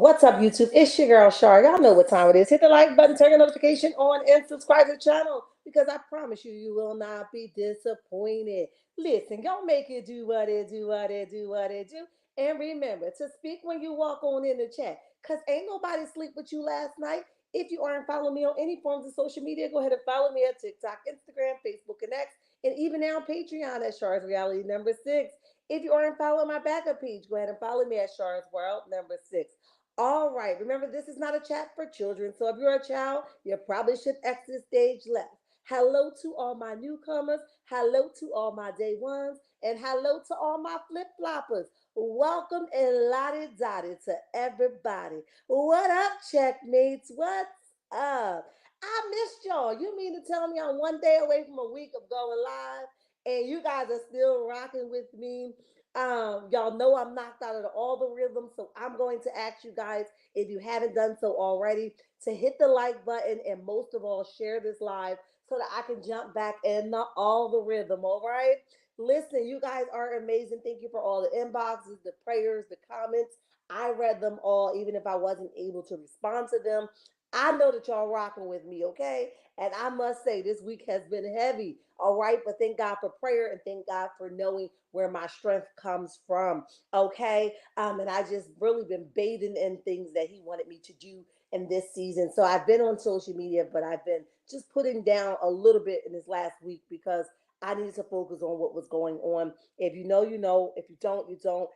What's up, YouTube? It's your girl Shar. Y'all know what time it is. Hit the like button, turn your notification on, and subscribe to the channel because I promise you, you will not be disappointed. Listen, y'all make it do what it do, what it do, what it do. And remember to speak when you walk on in the chat because ain't nobody sleep with you last night. If you aren't following me on any forms of social media, go ahead and follow me at TikTok, Instagram, Facebook, and X, and even now Patreon at Shar's Reality number 6. If you aren't following my backup page, go ahead and follow me at Shar's World number 6. All right. Remember, this is not a chat for children. So if you're a child, you probably should exit stage left. Hello to all my newcomers. Hello to all my day ones. And hello to all my flip floppers. Welcome and lottie dottie to everybody. What up, checkmates? What's up? I missed y'all. You mean to tell me I'm one day away from a week of going live and you guys are still rocking with me? Y'all know I'm knocked out of all the rhythms, so I'm going to ask you guys, if you haven't done so already, to hit the like button and most of all, share this live so that I can jump back in all the rhythm. All right. Listen, you guys are amazing. Thank you for all the inboxes, the prayers, the comments. I read them all, even if I wasn't able to respond to them. I know that y'all rocking with me, okay? And I must say, this week has been heavy, all right? But thank God for prayer and thank God for knowing where my strength comes from, okay? And I just really been bathing in things that He wanted me to do in this season. So I've been on social media, but I've been just putting down a little bit in this last week because I needed to focus on what was going on. If you know, you know. If you don't, you don't.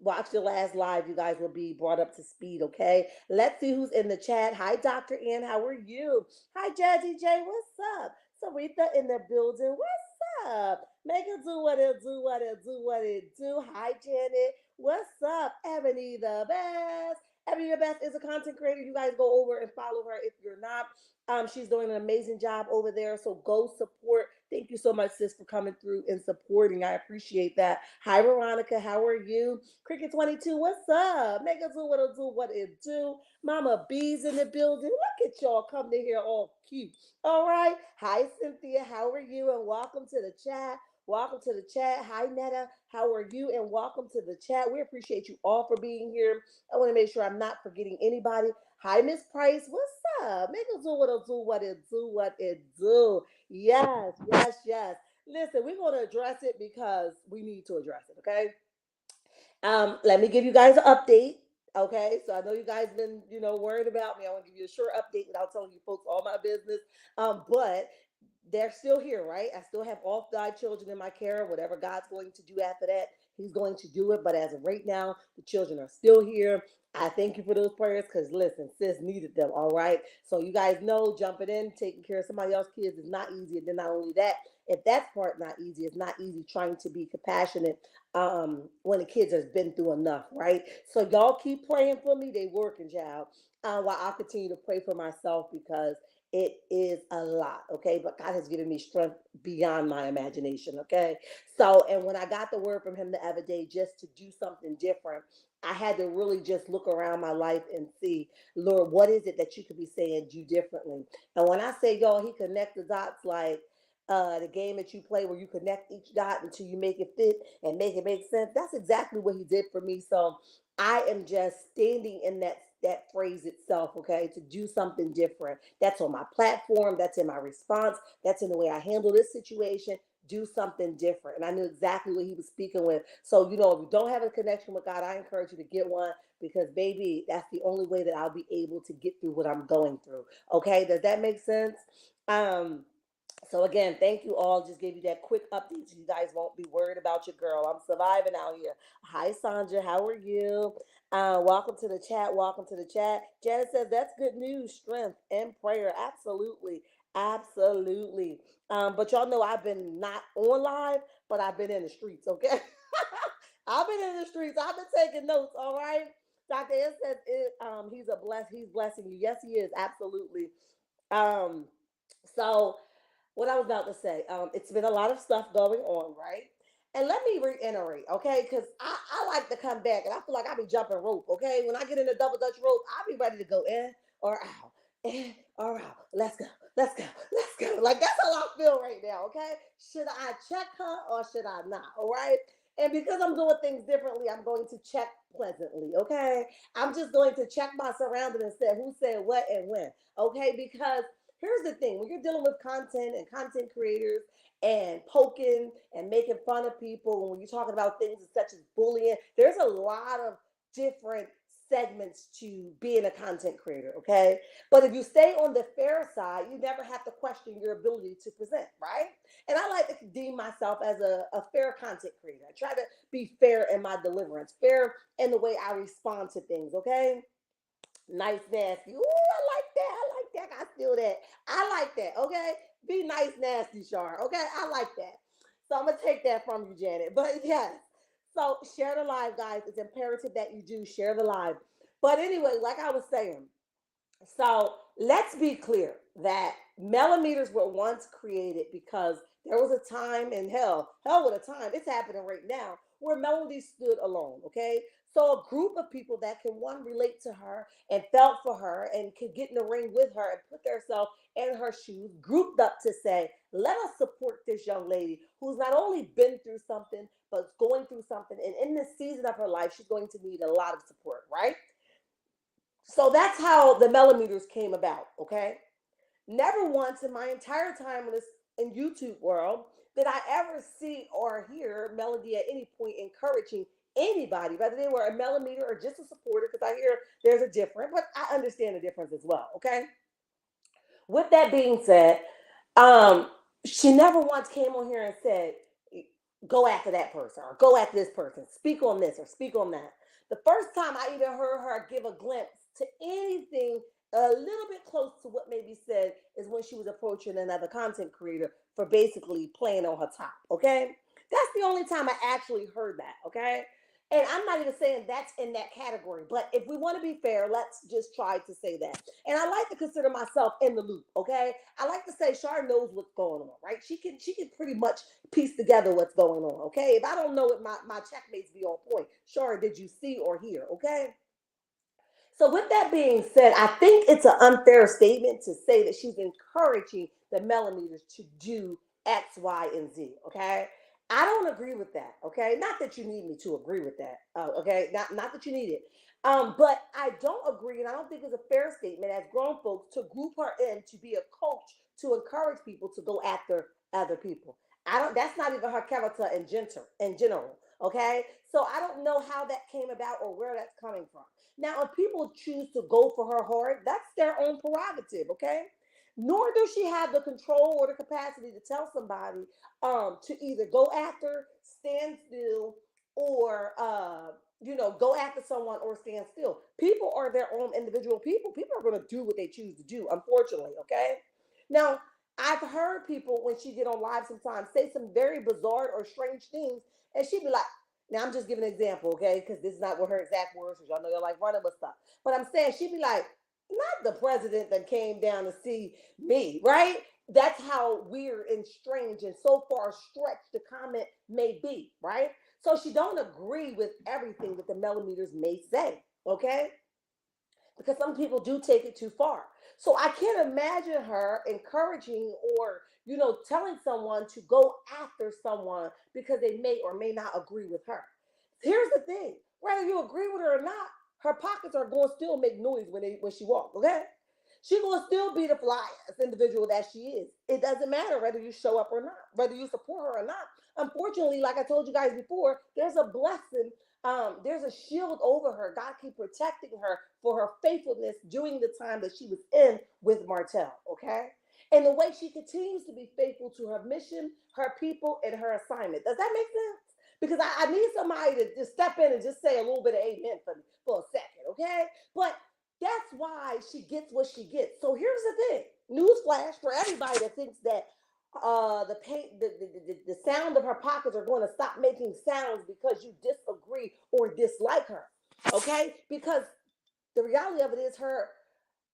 Watch the last live. You guys will be brought up to speed, okay? Let's see who's in the chat. Hi, Dr. Ann. How are you? Hi, Jazzy J. What's up? Sarita in the building. What's up? Make it do what it do, what it do, what it do. Hi, Janet. What's up? Ebony the best. Ebony the best is a content creator. You guys go over and follow her if you're not. She's doing an amazing job over there. So go support. Thank you so much, sis, for coming through and supporting. I appreciate that. Hi, Veronica. How are you? Cricket 22, what's up? Make it do what it do. Mama B's in the building. Look at y'all coming in here all cute. All right. Hi, Cynthia. How are you? And welcome to the chat. Welcome to the chat. Hi, Netta. How are you? And welcome to the chat. We appreciate you all for being here. I want to make sure I'm not forgetting anybody. Hi, Miss Price. What's up? Make it do what it do, what it do. Yes, yes, yes. Listen, we're going to address it because we need to address it, okay? Let me give you guys an update. Okay, so I know you guys been, worried about me. I want to give you a short update without telling you folks all my business. But they're still here, right? I still have all 5 children in my care. Whatever God's going to do after that, He's going to do it. But as of right now, the children are still here. I thank you for those prayers because listen, sis needed them. All right. So you guys know jumping in, taking care of somebody else's kids is not easy. And then not only that, if that's part not easy, it's not easy trying to be compassionate when the kids has been through enough, right? So y'all keep praying for me. They working, child. While I continue to pray for myself because it is a lot, okay? But God has given me strength beyond my imagination, okay? So, and when I got the word from Him the other day just to do something different, I had to really just look around my life and see, Lord, what is it that you could be saying do differently? And when I say, y'all, He connect the dots like the game that you play where you connect each dot until you make it fit and make it make sense. That's exactly what He did for me. So I am just standing in that phrase itself, okay, to do something different. That's on my platform, that's in my response, that's in the way I handle this situation. Do something different. And I knew exactly what He was speaking with. So, if you don't have a connection with God, I encourage you to get one because, baby, that's the only way that I'll be able to get through what I'm going through. Okay, does that make sense? Um, so again, thank you all. Just gave you that quick update so you guys won't be worried about your girl. I'm surviving out here. Hi, Sandra. How are you? Welcome to the chat. Welcome to the chat. Janet says that's good news, strength, and prayer. Absolutely. Absolutely. But y'all know I've been not on live, but I've been in the streets, okay? I've been in the streets. I've been taking notes, all right? Dr. S says he's blessing you. Yes, he is. Absolutely. Um, so what I was about to say, it's been a lot of stuff going on, right? And let me reiterate, okay? Because I like to come back and I feel like I be jumping rope, okay? When I get in the double dutch rope, I'll be ready to go in or out. Let's go, let's go, let's go. Like that's how I feel right now, okay? Should I check her or should I not? All right. And because I'm doing things differently, I'm going to check pleasantly, okay? I'm just going to check my surroundings and say who said what and when, okay? Because here's the thing, when you're dealing with content and content creators and poking and making fun of people, when you're talking about things such as bullying, there's a lot of different segments to being a content creator, okay? But if you stay on the fair side, you never have to question your ability to present, right? And I like to deem myself as a fair content creator. I try to be fair in my deliverance, fair in the way I respond to things, okay? Nice, nasty. Ooh, I like that. I like that. I feel that. I like that, okay? Be nice, nasty, Shar, okay? I like that. So I'm going to take that from you, Janet. But yes, so share the live, guys. It's imperative that you do share the live. But anyway, like I was saying, so let's be clear that millimeters were once created because there was a time in hell with a time, it's happening right now, where melody stood alone, okay? So a group of people that can one relate to her and felt for her and could get in the ring with her and put themselves in her shoes, grouped up to say, let us support this young lady who's not only been through something, but going through something. And in this season of her life, she's going to need a lot of support, right? So that's how the millimeters came about, okay? Never once in my entire time in this in YouTube world did I ever see or hear Melody at any point encouraging anybody, whether they were a millimeter or just a supporter, because I hear there's a difference, but I understand the difference as well, okay? With that being said, um, she never once came on here and said, go after that person or go after this person, speak on this or speak on that. The first time I even heard her give a glimpse to anything a little bit close to what may be said is when she was approaching another content creator for basically playing on her top. Okay. That's the only time I actually heard that. Okay. And I'm not even saying that's in that category, but if we want to be fair, let's just try to say that. And I like to consider myself in the loop, okay? I like to say Shar knows what's going on, right? She can pretty much piece together what's going on, okay? If I don't know it, my checkmates be on point. Shar, did you see or hear, okay? So, with that being said, I think it's an unfair statement to say that she's encouraging the millimeters to do X, Y, and Z. Okay. I don't agree with that. Okay. Not that you need me to agree with that. Okay. Not that you need it. But I don't agree, and I don't think it's a fair statement as grown folks to group her in to be a coach to encourage people to go after other people. I don't. That's not even her character in general. Okay. So I don't know how that came about or where that's coming from. Now, if people choose to go for her hard, that's their own prerogative, okay? Nor does she have the control or the capacity to tell somebody to either go after, stand still, or go after someone or stand still. People are their own individual people. People are going to do what they choose to do, unfortunately, okay? Now, I've heard people when she get on live sometimes say some very bizarre or strange things, and she'd be like, now I'm just giving an example, okay? Because this is not what her exact words, because y'all know y'all like running with stuff. But I'm saying she'd be like, not the president that came down to see me, right? That's how weird and strange and so far stretched the comment may be, right? So she don't agree with everything that the millimeters may say, okay? Because some people do take it too far. So I can't imagine her encouraging or telling someone to go after someone because they may or may not agree with her. Here's the thing: whether you agree with her or not, her pockets are going to still make noise when she walks. Okay, she going to still be the flyest individual that she is. It doesn't matter whether you show up or not, whether you support her or not. Unfortunately, like I told you guys before, there's a blessing, there's a shield over her. God keep protecting her for her faithfulness during the time that she was in with Martell, okay? And the way she continues to be faithful to her mission, her people, and her assignment. Does that make sense? Because I need somebody to just step in and just say a little bit of amen for me for a second, okay? But that's why she gets what she gets. So here's the thing. Newsflash for everybody that thinks that the pain, the sound of her pockets are going to stop making sounds because you disagree or dislike her. Okay? Because the reality of it is her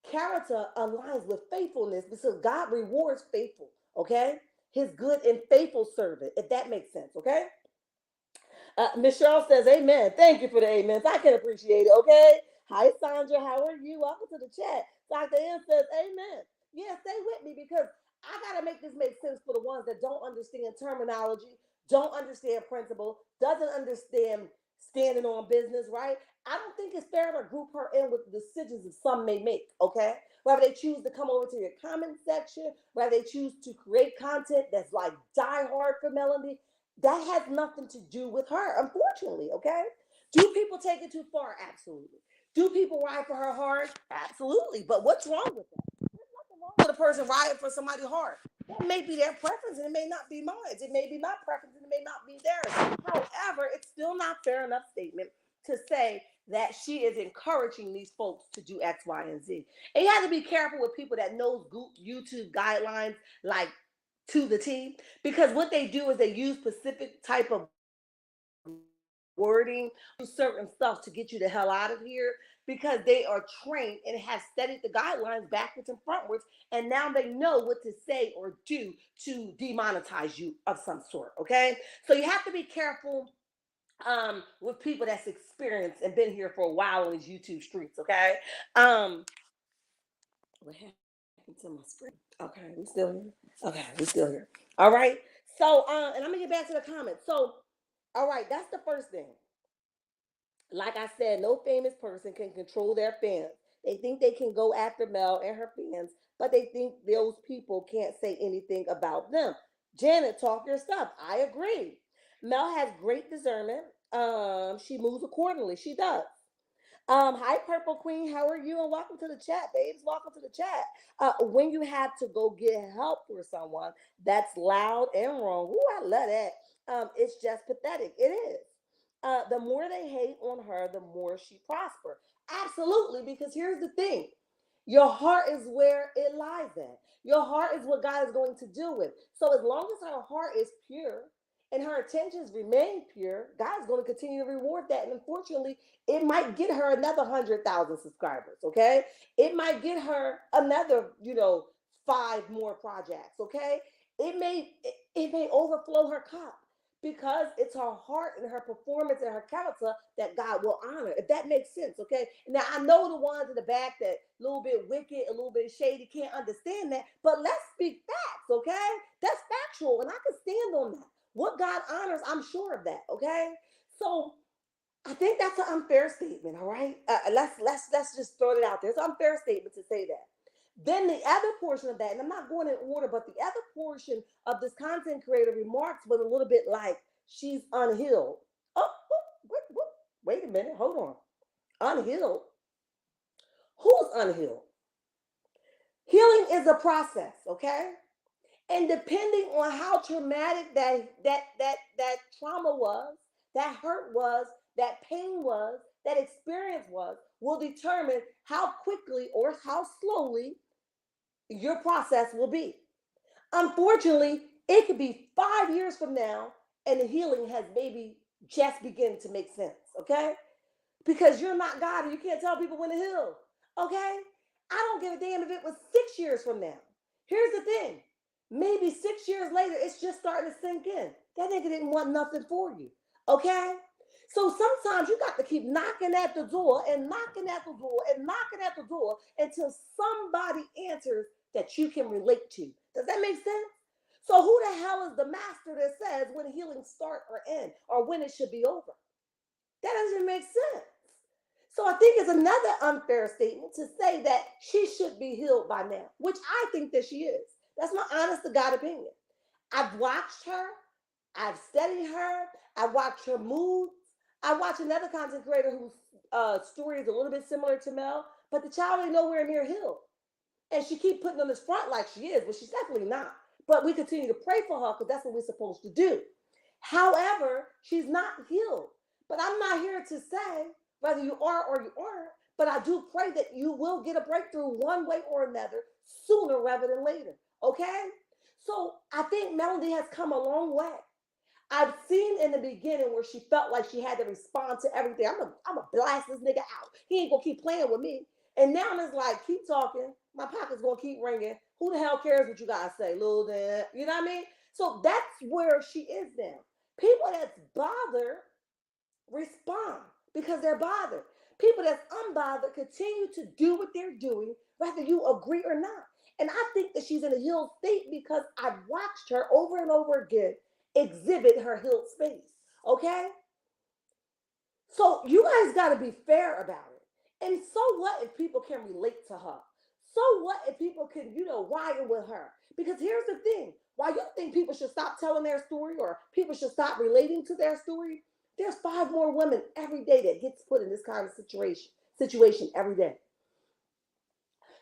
character aligns with faithfulness because God rewards faithful. Okay? His good and faithful servant, if that makes sense. Okay? Miss Cheryl says, Amen. Thank you for the amens. I can appreciate it. Okay? Hi, Sandra. How are you? Welcome to the chat. Dr. N says, Amen. Yeah, stay with me because I got to make this make sense for the ones that don't understand terminology, don't understand principle, doesn't understand standing on business, right? I don't think it's fair to group her in with the decisions that some may make, okay? Whether they choose to come over to your comment section, whether they choose to create content that's like die hard for Melody, that has nothing to do with her, unfortunately, okay? Do people take it too far? Absolutely. Do people ride for her hard? Absolutely. But what's wrong with that? There's nothing wrong with a person riding for somebody hard. That may be their preference and it may not be mine. It may be my preference and it may not be theirs. However, it's still not fair enough statement to say that she is encouraging these folks to do X, Y, and Z. And you have to be careful with people that knows YouTube guidelines like to the T, because what they do is they use specific type of wording, certain stuff to get you the hell out of here because they are trained and have studied the guidelines backwards and frontwards, and now they know what to say or do to demonetize you of some sort. Okay, so you have to be careful with people that's experienced and been here for a while on these YouTube streets. Okay, what happened to my screen? Okay, we still here. Okay, we still here. All right. So, and I'm gonna get back to the comments. So, all right, that's the first thing. Like I said, no famous person can control their fans. They think they can go after Mel and her fans, but they think those people can't say anything about them. Janet, talk your stuff. I agree. Mel has great discernment. She moves accordingly. She does. Hi, Purple Queen. How are you? And welcome to the chat, babes. Welcome to the chat. When you have to go get help for someone, that's loud and wrong. Ooh, I love that. It's just pathetic. It is. The more they hate on her, the more she prosper. Absolutely, because here's the thing. Your heart is where it lies at. Your heart is what God is going to do with. So as long as her heart is pure and her intentions remain pure, God's going to continue to reward that. And unfortunately, it might get her another 100,000 subscribers. Okay, it might get her another, 5 more projects. Okay, it may overflow her cup because it's her heart and her performance and her character that God will honor, if that makes sense. Okay, now I know the ones in the back that a little bit wicked, a little bit shady, can't understand that, but let's speak facts. Okay, that's factual and I can stand on that. What God honors, I'm sure of that. Okay, so I think that's an unfair statement. All right, let's just throw it out there. It's an unfair statement to say that. Then the other portion of that, and I'm not going in order, but the other portion of this content creator remarks was a little bit like she's unhealed. Oh, wait a minute, hold on. Unhealed? Who's unhealed? Healing is a process, okay? And depending on how traumatic that trauma was, that hurt was, that pain was, that experience was, will determine how quickly or how slowly your process will be. Unfortunately, it could be 5 years from now and the healing has maybe just begun to make sense, okay? Because you're not God and you can't tell people when to heal, okay? I don't give a damn if it was 6 years from now. Here's the thing. Maybe 6 years later, it's just starting to sink in. That nigga didn't want nothing for you, okay? So sometimes you got to keep knocking at the door and knocking at the door and knocking at the door until somebody answers that you can relate to. Does that make sense? So who the hell is the master that says when healing start or end or when it should be over? That doesn't make sense. So I think it's another unfair statement to say that she should be healed by now, which I think that she is. That's my honest to God opinion. I've watched her. I've studied her. I watched her moves. I watched another content creator whose story is a little bit similar to Mel, but the child ain't nowhere near healed. And she keep putting on this front like she is, but she's definitely not. But we continue to pray for her because that's what we're supposed to do. However, she's not healed. But I'm not here to say whether you are or you aren't, but I do pray that you will get a breakthrough one way or another sooner rather than later. Okay? So I think Melody has come a long way. I've seen in the beginning where she felt like she had to respond to everything. I'm a blast this nigga out. He ain't gonna keep playing with me. And now it's like, keep talking. My pocket's gonna keep ringing. Who the hell cares what you guys say, little dad? You know what I mean? So that's where she is now. People that's bothered respond because they're bothered. People that's unbothered continue to do what they're doing, whether you agree or not. And I think that she's in a healed state because I've watched her over and over again exhibit her healed space. Okay? So you guys got to be fair about it. And so what if people can relate to her? So what if people can, widen with her? Because here's the thing: why you think people should stop telling their story or people should stop relating to their story? There's 5 more women every day that gets put in this kind of situation every day.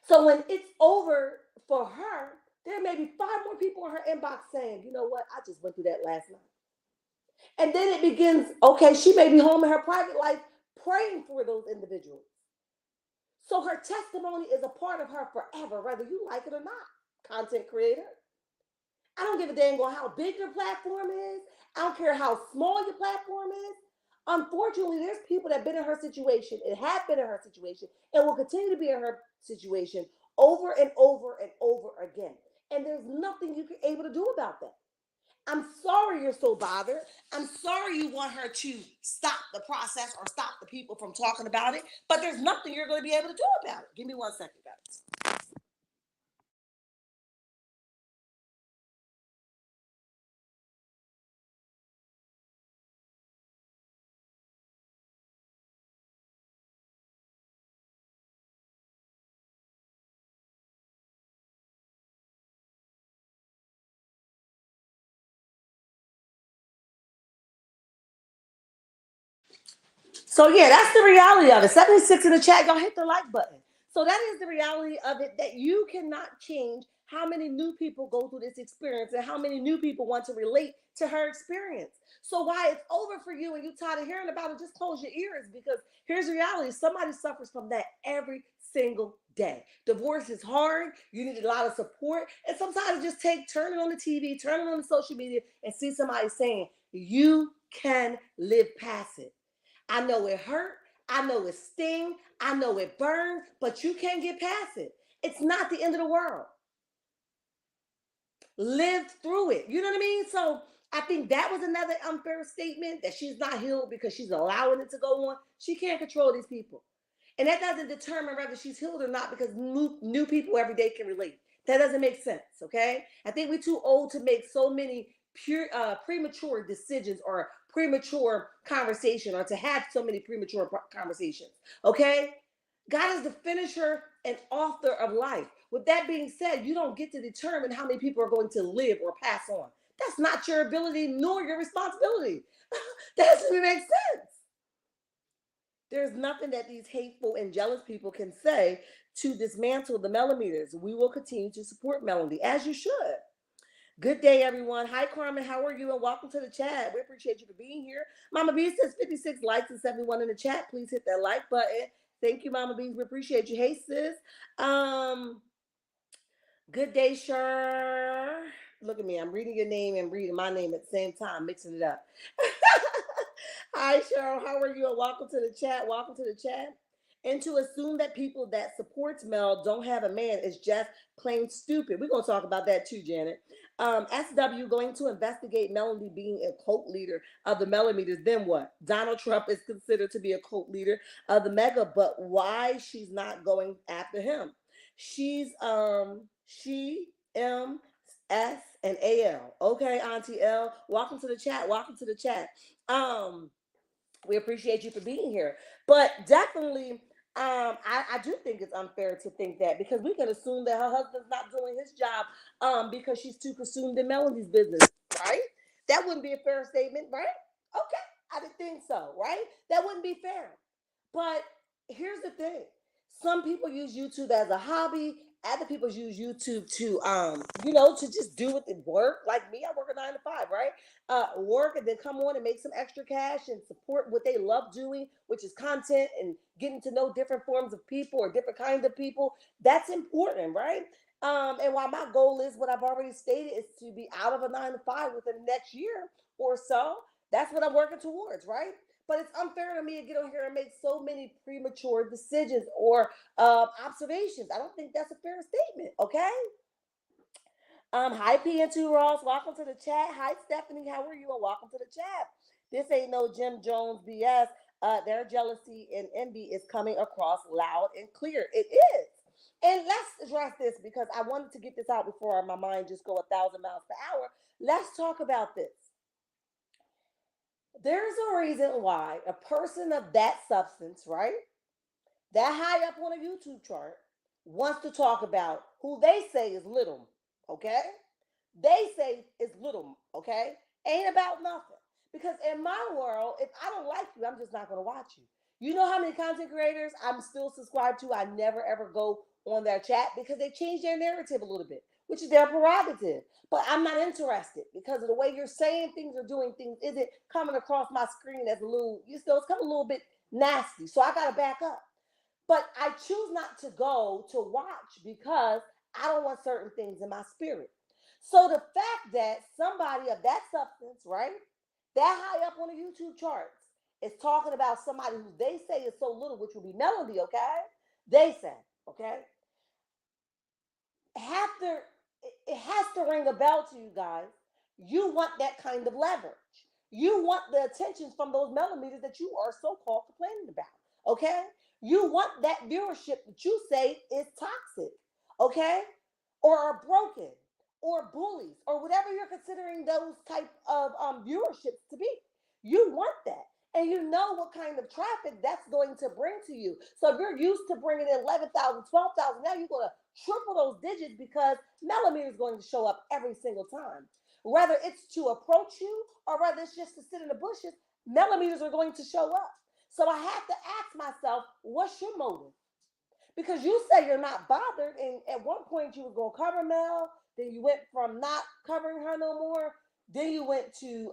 So when it's over for her, there may be 5 more people in her inbox saying, you know what, I just went through that last night. And then it begins, okay, she may be home in her private life praying for those individuals. So her testimony is a part of her forever, whether you like it or not. Content creator. I don't give a dang on how big your platform is. I don't care how small your platform is. Unfortunately, there's people that have been in her situation and have been in her situation and will continue to be in her situation over and over and over again. And there's nothing you can able to do about that. I'm sorry you're so bothered. I'm sorry you want her to stop the process or stop the people from talking about it, but there's nothing you're going to be able to do about it. Give me 1 second, guys. So yeah, that's the reality of it. 76 in the chat, y'all hit the like button. So that is the reality of it, that you cannot change how many new people go through this experience and how many new people want to relate to her experience. So why it's over for you and you tired of hearing about it, just close your ears, because here's the reality. Somebody suffers from that every single day. Divorce is hard. You need a lot of support. And sometimes just turn it on the TV, turn it on the social media and see somebody saying, you can live past it. I know it hurt. I know it sting. I know it burned, but you can't get past it. It's not the end of the world. Live through it. You know what I mean? So I think that was another unfair statement, that she's not healed because she's allowing it to go on. She can't control these people. And that doesn't determine whether she's healed or not, because new people every day can relate. That doesn't make sense, okay? I think we're too old to make so many premature decisions or premature conversation, or to have so many premature conversations, okay? God is the finisher and author of life. With that being said, you don't get to determine how many people are going to live or pass on. That's not your ability nor your responsibility. That doesn't make sense. There's nothing that these hateful and jealous people can say to dismantle the millimeters. We will continue to support Melody, as you should. Good day, everyone. Hi, Carmen. How are you? And welcome to the chat. We appreciate you for being here. Mama B says 56 likes and 71 in the chat. Please hit that like button. Thank you, Mama B. We appreciate you. Hey, sis. Good day, Sure. Look at me. I'm reading your name and reading my name at the same time, mixing it up. Hi, Cheryl. How are you? And welcome to the chat. Welcome to the chat. And to assume that people that supports Mel don't have a man is just plain stupid. We're going to talk about that too, Janet. SW going to investigate Melody being a cult leader of the millimeters. Then what? Donald Trump is considered to be a cult leader of the mega, but why she's not going after him? She's she MS and AL. Okay, Auntie L. Welcome to the chat. Welcome to the chat. We appreciate you for being here. But definitely, I do think it's unfair to think that, because we can assume that her husband's not doing his job because she's too consumed in Melody's business, right? That wouldn't be a fair statement, right? Okay, I didn't think so, right? That wouldn't be fair. But here's the thing: some people use YouTube as a hobby. Other people use YouTube to, to just do it and work. Like me, I work a 9 to 5, right? Work and then come on and make some extra cash and support what they love doing, which is content and getting to know different forms of people or different kinds of people. That's important, right? And while my goal is what I've already stated, is to be out of a 9 to 5 within the next year or so. That's what I'm working towards, right? But it's unfair to me to get on here and make so many premature decisions or observations. I don't think that's a fair statement, okay? Hi PN2 Ross, welcome to the chat. Hi Stephanie, how are you? And welcome to the chat. This ain't no Jim Jones BS. Their jealousy and envy is coming across loud and clear. It is. And let's address this, because I wanted to get this out before my mind just go 1,000 miles per hour. Let's talk about this. There's a reason why a person of that substance, right, that high up on a YouTube chart, wants to talk about who they say is little, okay? They say is little, okay? Ain't about nothing. Because in my world, if I don't like you, I'm just not gonna watch you. You know how many content creators I'm still subscribed to? I never ever go on their chat because they change their narrative a little bit, which is their prerogative. But I'm not interested because of the way you're saying things or doing things isn't coming across my screen as a little, you know, it's coming a little bit nasty. So I gotta back up. But I choose not to go to watch because I don't want certain things in my spirit. So the fact that somebody of that substance, right, that high up on the YouTube charts, is talking about somebody who they say is so little, which will be Melody, okay? They say, okay? Have to, it has to ring a bell to you guys. You want that kind of leverage. You want the attention from those millimeters that you are so called complaining about. Okay? You want that viewership that you say is toxic. Okay? Or are broken or bullies or whatever you're considering those type of viewerships to be. You want that. And you know what kind of traffic that's going to bring to you. So if you're used to bringing in 11,000, 12,000, now you're going to triple those digits because millimeter is going to show up every single time. Whether it's to approach you or whether it's just to sit in the bushes, millimeters are going to show up. So I have to ask myself, what's your motive? Because you say you're not bothered, and at one point you was gonna cover Mel, then you went from not covering her no more, then you went to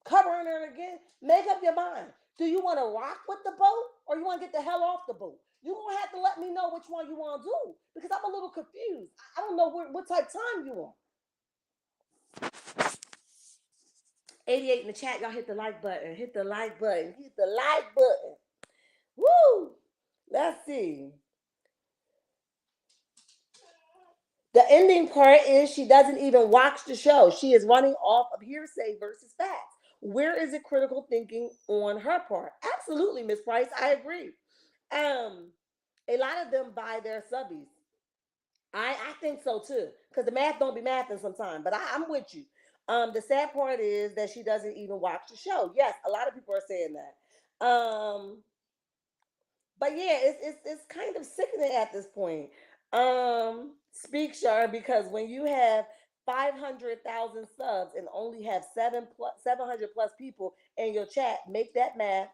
covering her again. Make up your mind. Do you want to rock with the boat or you want to get the hell off the boat? You're gonna have to let me know which one you want to do because I'm a little confused. I don't know what type of time you want. 88 in the chat, y'all hit the like button. Hit the like button. Hit the like button. Woo! Let's see. The ending part is she doesn't even watch the show. She is running off of hearsay versus facts. Where is it critical thinking on her part? Absolutely, Miss Price. I agree. Um, a lot of them buy their subbies. I think so too, because the math don't be mathing sometimes. But I'm with you. The sad part is that she doesn't even watch the show. Yes, a lot of people are saying that. But yeah, it's kind of sickening at this point. Speak, Shar, because when you have 500,000 subs and only have 700 plus people in your chat, make that math,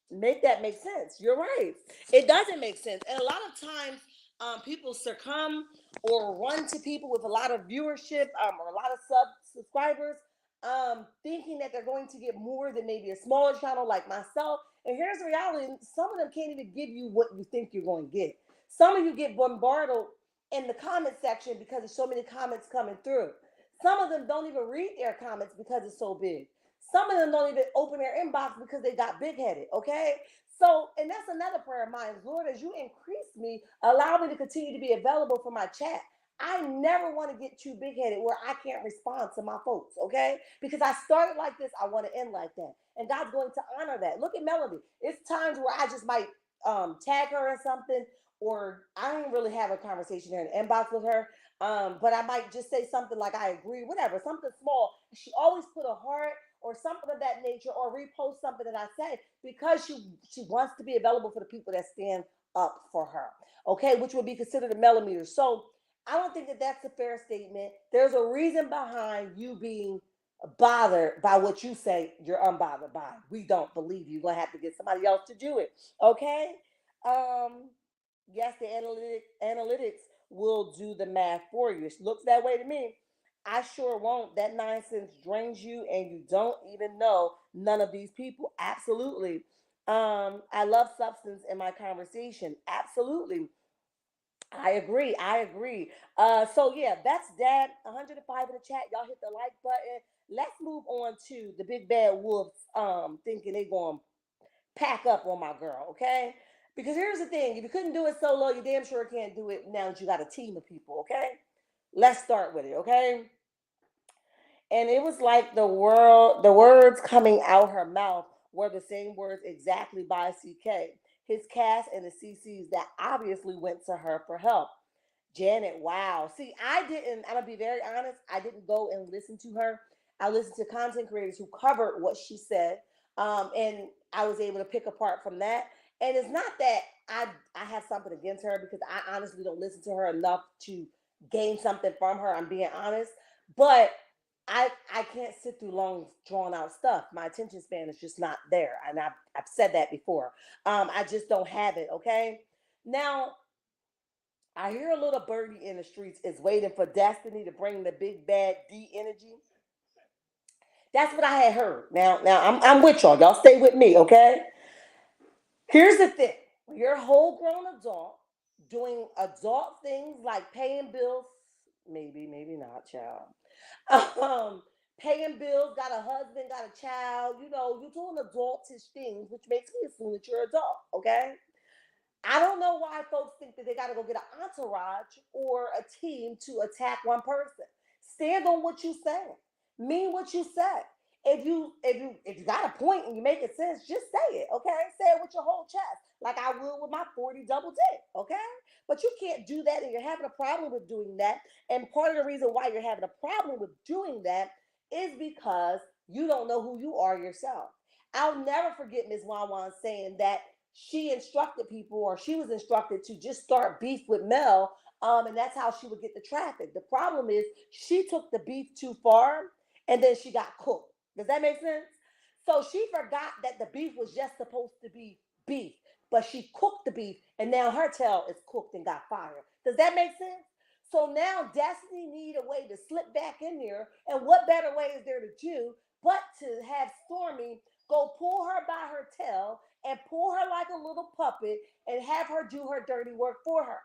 make that make sense. You're right. It doesn't make sense. And a lot of times people succumb or run to people with a lot of viewership or a lot of subscribers, thinking that they're going to get more than maybe a smaller channel like myself. And here's the reality: some of them can't even give you what you think you're going to get. Some of you get bombarded in the comment section because there's so many comments coming through. Some of them don't even read their comments because it's so big. Some of them don't even open their inbox because they got big headed. Okay. So, and that's another prayer of mine. Lord, as you increase me, allow me to continue to be available for my chat. I never want to get too big headed where I can't respond to my folks, okay? Because I started like this, I want to end like that. And God's going to honor that. Look at Melody. It's times where I just might tag her in something, or I don't really have a conversation here in the inbox with her. But I might just say something like I agree, whatever, something small. She always put a heart or something of that nature, or repost something that I say because she wants to be available for the people that stand up for her. Okay, which would be considered a millimeter. So I don't think that that's a fair statement. There's a reason behind you being bothered by what you say you're unbothered by. We don't believe you. You're gonna have to get somebody else to do it. Okay. Um, yes, the analytics will do the math for you. It looks that way to me. I sure won't. That nonsense drains you and you don't even know none of these people. Absolutely. I love substance in my conversation. Absolutely. I agree. I agree. So yeah, that's that. 105 in the chat. Y'all hit the like button. Let's move on to the big bad wolves thinking they going to pack up on my girl, okay? Because here's the thing: if you couldn't do it solo, you damn sure can't do it now that you got a team of people, okay? Let's start with it, okay? And it was like the words coming out her mouth were the same words exactly by CK. His cast and the CCs that obviously went to her for help. Janet, wow. See, I'm gonna be very honest, I didn't go and listen to her. I listened to content creators who covered what she said, and I was able to pick apart from that. And it's not that I have something against her, because I honestly don't listen to her enough to gain something from her. I'm being honest, but I can't sit through long drawn out stuff. My attention span is just not there, and I've said that before. I just don't have it. Okay, now I hear a little birdie in the streets is waiting for destiny to bring the big bad D energy. That's what I had heard. Now I'm with y'all. Y'all stay with me, okay? Here's the thing: when you're a whole grown adult doing adult things like paying bills, maybe not, child. Um, Paying bills, got a husband, got a child. You know, you're doing adultish things, which makes me assume that you're adult. Okay? I don't know why folks think that they got to go get an entourage or a team to attack one person. Stand on what you say. Mean what you say. If you got a point and you make it sense, just say it. Okay, say it with your whole chest, like I will with my 40 double dick. Okay, but you can't do that, and you're having a problem with doing that. And part of the reason why you're having a problem with doing that is because you don't know who you are yourself. I'll never forget Ms. Wan saying that she instructed people, or she was instructed to just start beef with Mel, and that's how she would get the traffic. The problem is she took the beef too far, and then she got cooked. Does that make sense? So she forgot that the beef was just supposed to be beef, but she cooked the beef, and now her tail is cooked and got fired. Does that make sense? So now Destiny need a way to slip back in there, and what better way is there to do but to have Stormy go pull her by her tail and pull her like a little puppet and have her do her dirty work for her.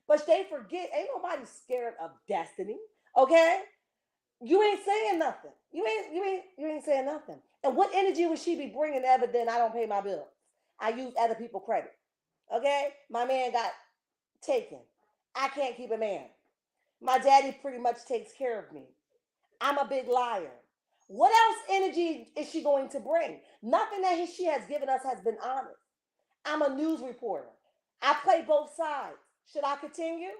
But they forget, ain't nobody scared of Destiny. Okay? You ain't saying nothing. You ain't saying nothing. And what energy would she be bringing ever then I don't pay my bills? I use other people credit. Okay? My man got taken. I can't keep a man. My daddy pretty much takes care of me. I'm a big liar. What else energy is she going to bring? Nothing that she has given us has been honest. I'm a news reporter. I play both sides. Should I continue?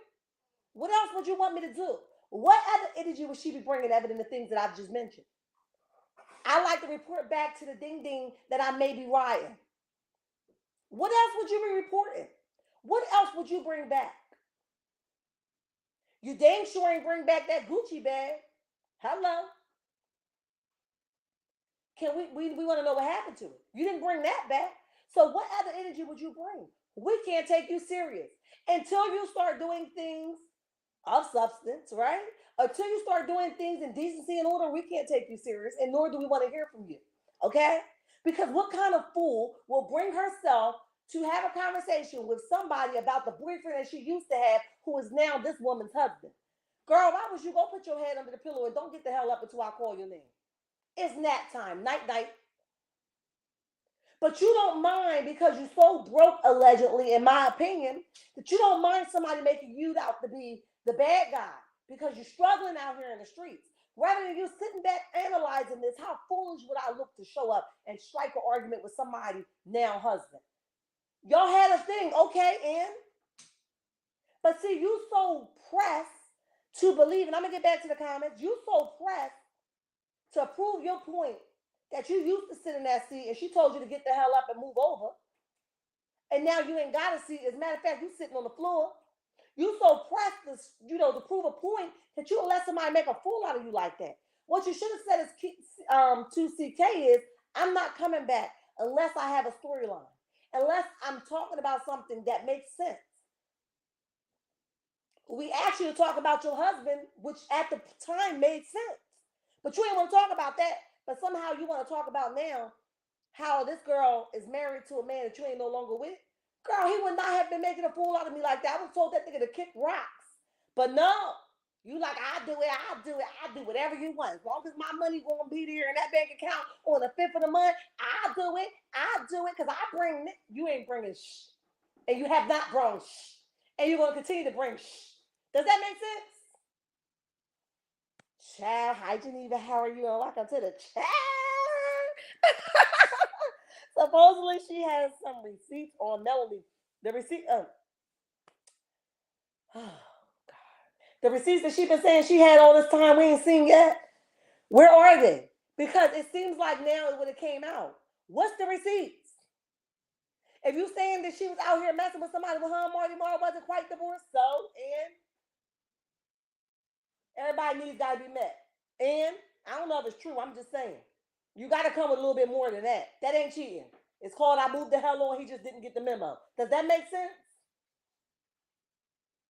What else would you want me to do? What other energy would she be bringing other than the things that I've just mentioned? I like to report back to the ding ding that I may be riding. What else would you be reporting? What else would you bring back? You dang sure ain't bring back that Gucci bag. Hello. Can we want to know what happened to it? You didn't bring that back. So what other energy would you bring? We can't take you serious until you start doing things of substance, right? Until you start doing things in decency and order, we can't take you serious, and nor do we want to hear from you. Okay? Because what kind of fool will bring herself to have a conversation with somebody about the boyfriend that she used to have, who is now this woman's husband? Girl, why would you go put your head under the pillow and don't get the hell up until I call your name? It's nap time. Night, night. But you don't mind because you're so broke, allegedly, in my opinion, that you don't mind somebody making you out to be the bad guy because you're struggling out here in the streets. Rather than you sitting back analyzing this, how foolish would I look to show up and strike an argument with somebody now husband? Y'all had a thing, okay, and but see, you so pressed to believe, and I'm gonna get back to the comments. You so pressed to prove your point that you used to sit in that seat and she told you to get the hell up and move over. And now you ain't got a seat. As a matter of fact, you sitting on the floor. You so pressed to prove a point that you let somebody make a fool out of you like that. What you should have said to CK is, I'm not coming back unless I have a storyline, unless I'm talking about something that makes sense. We asked you to talk about your husband, which at the time made sense. But you ain't want to talk about that. But somehow you want to talk about now how this girl is married to a man that you ain't no longer with. Girl, he would not have been making a fool out of me like that. I was told that nigga to kick rocks. But no, you like, I do whatever you want. As long as my money gonna be there in that bank account on the 5th of the month, I do it, because I bring, you ain't bringing shh. And you have not brought shh. And you're gonna continue to bring shh. Does that make sense? Child, hi Geneva, how are you? And welcome to the chat. Supposedly she has some receipts on Melody. The receipt, oh God, the receipts that she been saying she had all this time we ain't seen yet. Where are they? Because it seems like now it would have came out. What's the receipts? If you saying that she was out here messing with somebody with her and Marty Marr wasn't quite divorced, so and everybody needs got to be met. And I don't know if it's true. I'm just saying. You got to come with a little bit more than that. That ain't cheating. It's called I moved the hell on. He just didn't get the memo. Does that make sense?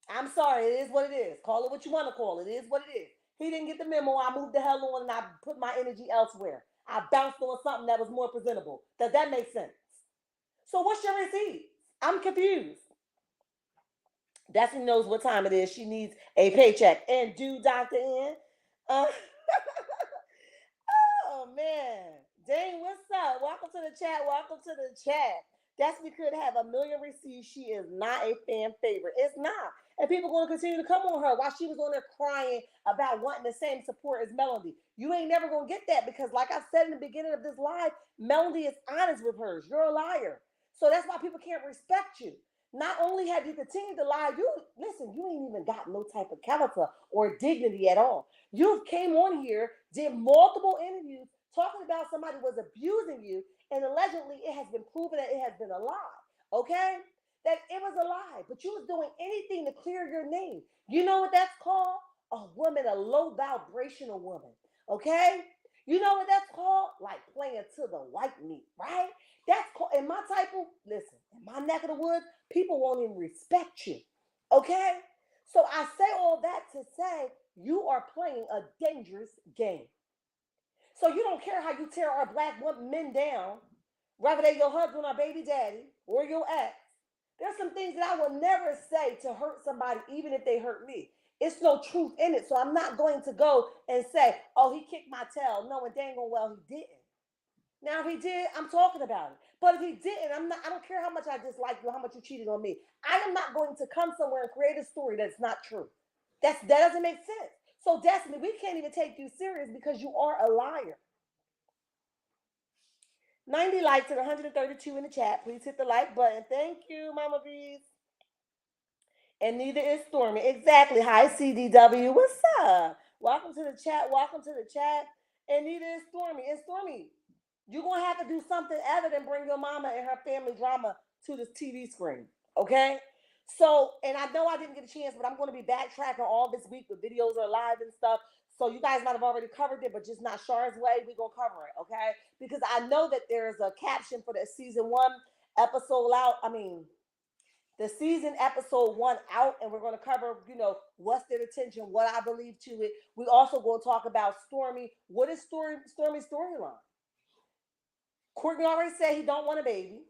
I'm sorry. It is what it is. Call it what you want to call it. It is what it is. He didn't get the memo. I moved the hell on and I put my energy elsewhere. I bounced on something that was more presentable. Does that make sense? So what's your receipt? I'm confused. Destiny knows what time it is. She needs a paycheck. And do Dr. N. Uh, oh man. Dang, what's up? Welcome to the chat. Welcome to the chat. Destiny could have a million receipts. She is not a fan favorite. It's not. And people going to continue to come on her while she was on there crying about wanting the same support as Melody. You ain't never going to get that because, like I said in the beginning of this live, Melody is honest with hers. You're a liar. So that's why people can't respect you. Not only have you continued to lie, you listen, you ain't even got no type of character or dignity at all. You came on here, did multiple interviews talking about somebody was abusing you, and allegedly it has been proven that it has been a lie. Okay? That it was a lie, but you was doing anything to clear your name. You know what that's called? A woman, a low vibrational woman. Okay? You know what that's called? Like playing to the white meat, right? That's called in my type of listen, in my neck of the woods, people won't even respect you. Okay? So I say all that to say you are playing a dangerous game. So you don't care how you tear our black men down, whether they your husband or baby daddy or your ex. There's some things that I will never say to hurt somebody, even if they hurt me. It's no truth in it. So I'm not going to go and say, oh, he kicked my tail, knowing dang well he didn't. Now, if he did, I'm talking about it. But if he didn't, I don't care how much I dislike you, how much you cheated on me. I am not going to come somewhere and create a story that's not true. That doesn't make sense. So, Destiny, we can't even take you serious because you are a liar. 90 likes and 132 in the chat. Please hit the like button. Thank you, Mama Bees. And neither is Stormy. Exactly. Hi, CDW. What's up? Welcome to the chat. Welcome to the chat. And neither is Stormy. And Stormy, you're going to have to do something other than bring your mama and her family drama to the TV screen. Okay? So, and I know I didn't get a chance, but I'm going to be backtracking all this week. The videos are live and stuff. So you guys might have already covered it, but just not Char's way. We're going to cover it, okay? Because I know that there's a caption for the season 1 episode out. I mean, the season episode 1 out, and we're going to cover, what's their attention, what I believe to it. We also going to talk about Stormy. What is Stormy's storyline? Courtney already said he don't want a baby.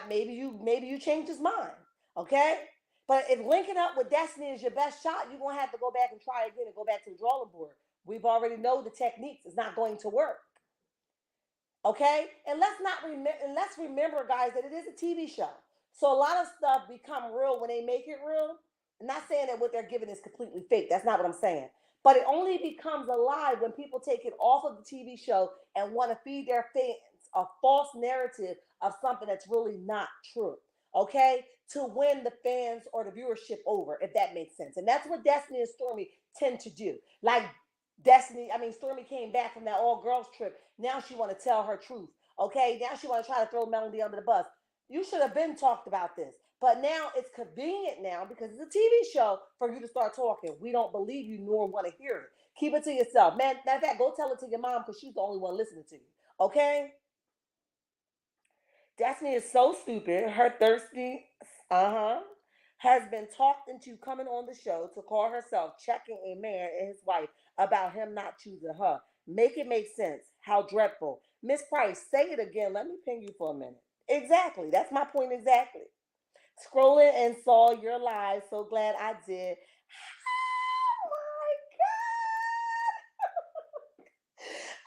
Maybe you changed his mind. Okay? But if linking up with Destiny is your best shot, you're gonna have to go back and try again and go back to the drawing board. We've already know the techniques. It's not going to work. Okay? And let's remember, guys, that it is a TV show. So a lot of stuff become real when they make it real. I'm not saying that what they're giving is completely fake. That's not what I'm saying. But it only becomes alive when people take it off of the TV show and want to feed their fans a false narrative of something that's really not true. Okay? To win the fans or the viewership over, if that makes sense. And that's what Destiny and Stormy tend to do. Like Stormy came back from that all girls trip. Now she want to tell her truth. Okay? Now she want to try to throw Melody under the bus. You should have been talked about this. But now it's convenient now because it's a TV show for you to start talking. We don't believe you nor want to hear it. Keep it to yourself. Man, matter of fact, go tell it to your mom because she's the only one listening to you. Okay? Destiny is so stupid. Her thirsty, has been talked into coming on the show to call herself checking a man and his wife about him not choosing her. Make it make sense. How dreadful. Miss Price, say it again. Let me ping you for a minute. Exactly. That's my point exactly. Scrolling and saw your live. So glad I did. Oh my God.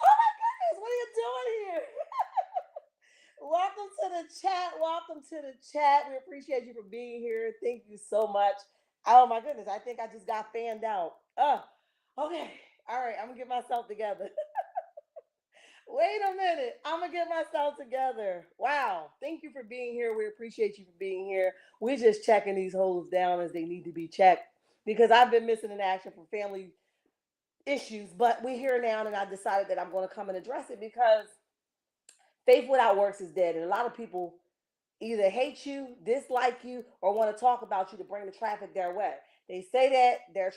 Oh my goodness. What are you doing here? Welcome to the chat. Welcome to the chat. We appreciate you for being here. Thank you so much. Oh my goodness. I think I just got fanned out. Okay. All right. I'm going to get myself together. Wait a minute. I'm going to get myself together. Wow. Thank you for being here. We appreciate you for being here. We're just checking these holes down as they need to be checked because I've been missing in action for family issues, but we're here now, and I decided that I'm going to come and address it because faith without works is dead, and a lot of people either hate you, dislike you, or want to talk about you to bring the traffic their way. They say that their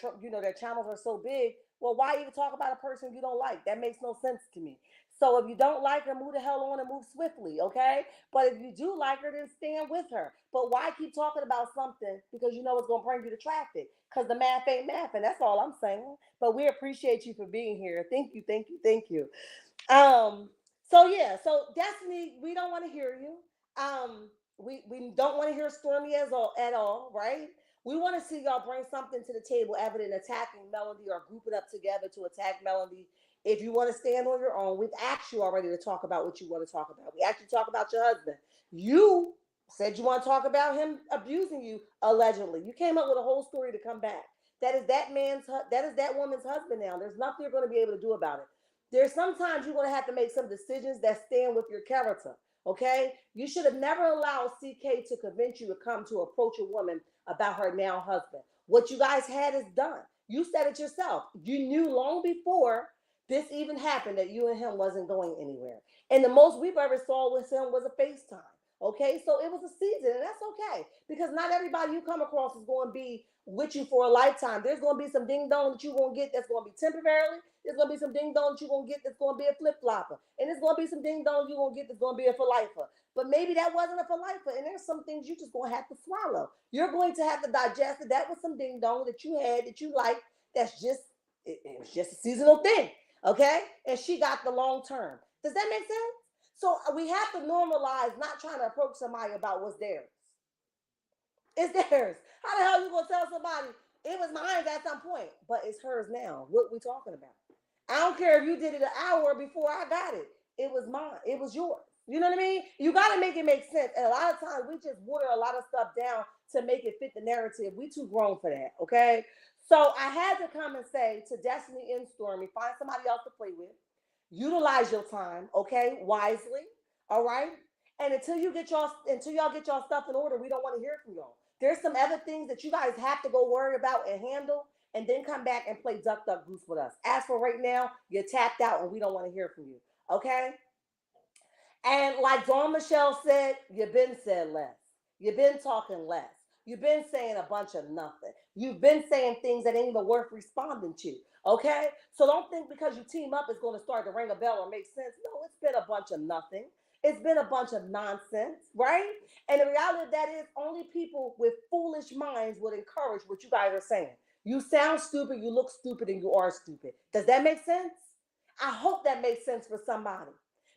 channels are so big. Well, why even talk about a person you don't like? That makes no sense to me. So if you don't like her, move the hell on and move swiftly, okay? But if you do like her, then stand with her. But why keep talking about something because you know it's gonna bring you to traffic? Because the math ain't math, and that's all I'm saying. But we appreciate you for being here. Thank you, thank you, thank you. Um, so yeah, so Destiny, we don't want to hear you. We don't want to hear Stormy at all, right? We want to see y'all bring something to the table other than attacking Melody or grouping up together to attack Melody. If you want to stand on your own, we've asked you already to talk about what you want to talk about. We asked you to talk about your husband. You said you want to talk about him abusing you allegedly. You came up with a whole story to come back. That is that woman's husband now. There's nothing you're going to be able to do about it. There's sometimes you're going to have to make some decisions that stand with your character. Okay, you should have never allowed CK to convince you to come to approach a woman about her now husband. What you guys had is done. You said it yourself. You knew long before this even happened that you and him wasn't going anywhere. And the most we've ever saw with him was a FaceTime. Okay, so it was a season, and that's okay because not everybody you come across is going to be with you for a lifetime. There's going to be some ding dong that you're going to get that's going to be temporarily. There's going to be some ding dong that you're going to get that's going to be a flip flopper, and there's going to be some ding dong you're going to get that's going to be a for lifer. But maybe that wasn't a for lifer, and there's some things you just going to have to swallow. You're going to have to digest it. That was some ding dong that you had that you liked. That's just it was just a seasonal thing, okay? And she got the long term. Does that make sense? So we have to normalize not trying to approach somebody about what's theirs. It's theirs. How the hell you gonna tell somebody it was mine at some point, but it's hers now? What we talking about? I don't care if you did it an hour before I got it. It was mine. It was yours. You know what I mean? You got to make it make sense. And a lot of times we just water a lot of stuff down to make it fit the narrative. We too grown for that. Okay. So I had to come and say to Destiny and Stormy, find somebody else to play with. Utilize your time, okay, wisely. All right. And until y'all get y'all stuff in order, we don't want to hear from y'all. There's some other things that you guys have to go worry about and handle, and then come back and play duck duck goose with us. As for right now, you're tapped out, and we don't want to hear from you. Okay. And like Dawn Michelle said, you've been said less. You've been talking less. You've been saying a bunch of nothing. You've been saying things that ain't even worth responding to. Okay? So don't think because you team up it's going to start to ring a bell or make sense. No, it's been a bunch of nothing. It's been a bunch of nonsense, right? And the reality of that is only people with foolish minds would encourage what you guys are saying. You sound stupid, you look stupid, and you are stupid. Does that make sense? I hope that makes sense for somebody.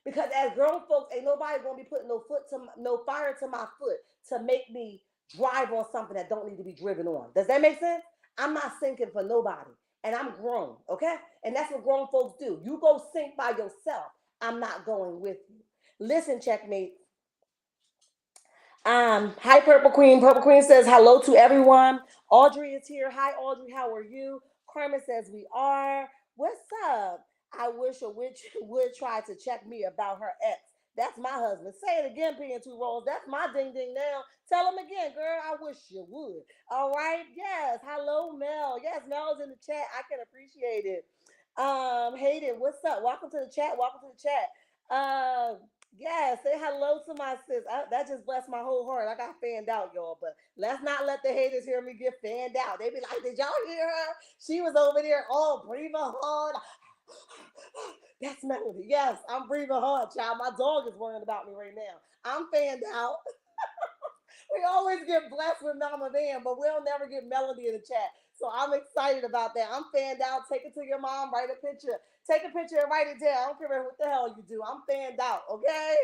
Because as grown folks, ain't nobody gonna be putting no fire to my foot to make me drive on something that don't need to be driven on. Does that make sense? I'm not sinking for nobody. And I'm grown, okay? And that's what grown folks do. You go sink by yourself. I'm not going with you. Listen, checkmate. Hi, Purple Queen. Purple Queen says hello to everyone. Audrey is here. Hi, Audrey. How are you? Carmen says we are. What's up? I wish a witch would try to check me about her ex. That's my husband. Say it again, P and two rolls. That's my ding ding now. Tell him again, girl. I wish you would. All right. Yes. Hello, Mel. Yes, Mel's in the chat. I can appreciate it. Hayden, what's up? Welcome to the chat. Welcome to the chat. Yeah, say hello to my sis. That just blessed my whole heart. I got fanned out, y'all. But let's not let the haters hear me get fanned out. They be like, "Did y'all hear her? She was over there all breathing hard." That's Melody. Yes, I'm breathing hard, child. My dog is worrying about me right now. I'm fanned out. We always get blessed with Mama Van, but we'll never get Melody in the chat. So I'm excited about that. I'm fanned out. Take it to your mom. Write a picture. Take a picture and write it down. I don't care what the hell you do. I'm fanned out. Okay.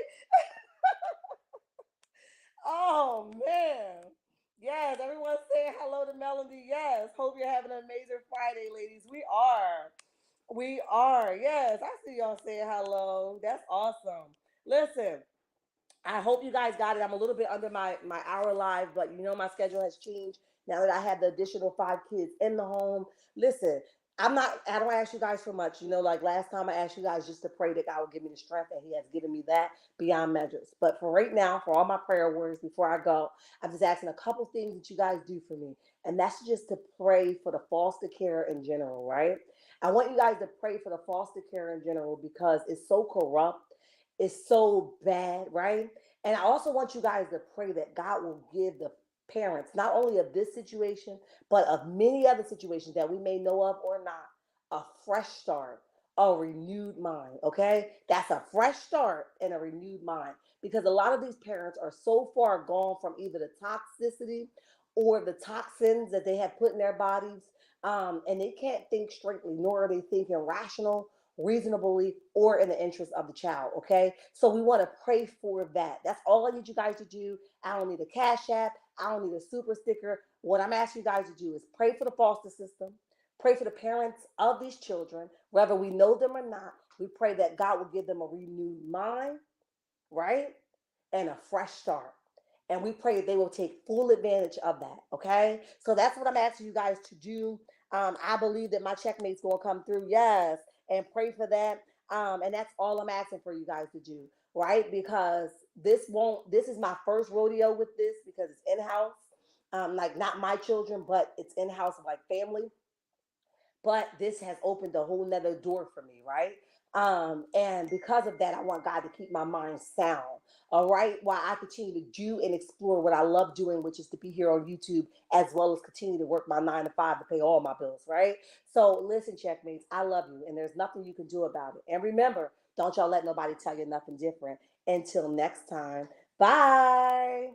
Oh man. Yes, everyone's saying hello to Melody. Yes. Hope you're having an amazing Friday, ladies. We are. We are. Yes. I see y'all saying hello. That's awesome. Listen, I hope you guys got it. I'm a little bit under my hour live, but you know my schedule has changed now that I have the additional 5 kids in the home. Listen, I don't ask you guys for much. You know, like last time I asked you guys just to pray that God will give me the strength, and He has given me that beyond measures. But for right now, for all my prayer words before I go, I'm just asking a couple things that you guys do for me. And that's just to pray for the foster care in general, right? I want you guys to pray for the foster care in general because it's so corrupt, it's so bad, right? And I also want you guys to pray that God will give the parents, not only of this situation, but of many other situations that we may know of or not, a fresh start, a renewed mind, okay? That's a fresh start and a renewed mind because a lot of these parents are so far gone from either the toxicity or the toxins that they have put in their bodies, and they can't think straightly, nor are they thinking rational, reasonably, or in the interest of the child. Okay, so we want to pray for that. That's all I need you guys to do. I don't need a cash app. I don't need a super sticker. What I'm asking you guys to do is pray for the foster system. Pray for the parents of these children, whether we know them or not. We pray that God will give them a renewed mind, right? And a fresh start. And we pray that they will take full advantage of that. Okay. So that's what I'm asking you guys to do. I believe that my checkmate's going to come through. Yes. And pray for that. And that's all I'm asking for you guys to do. Right. Because this is my first rodeo with this because it's in house. Like not my children, but it's in house, like family, but this has opened a whole nother door for me, right? And because of that, I want God to keep my mind sound, all right, while I continue to do and explore what I love doing, which is to be here on YouTube, as well as continue to work my 9 to 5 to pay all my bills, right? So listen, checkmates, I love you, and there's nothing you can do about it. And remember, don't y'all let nobody tell you nothing different. Until next time, bye.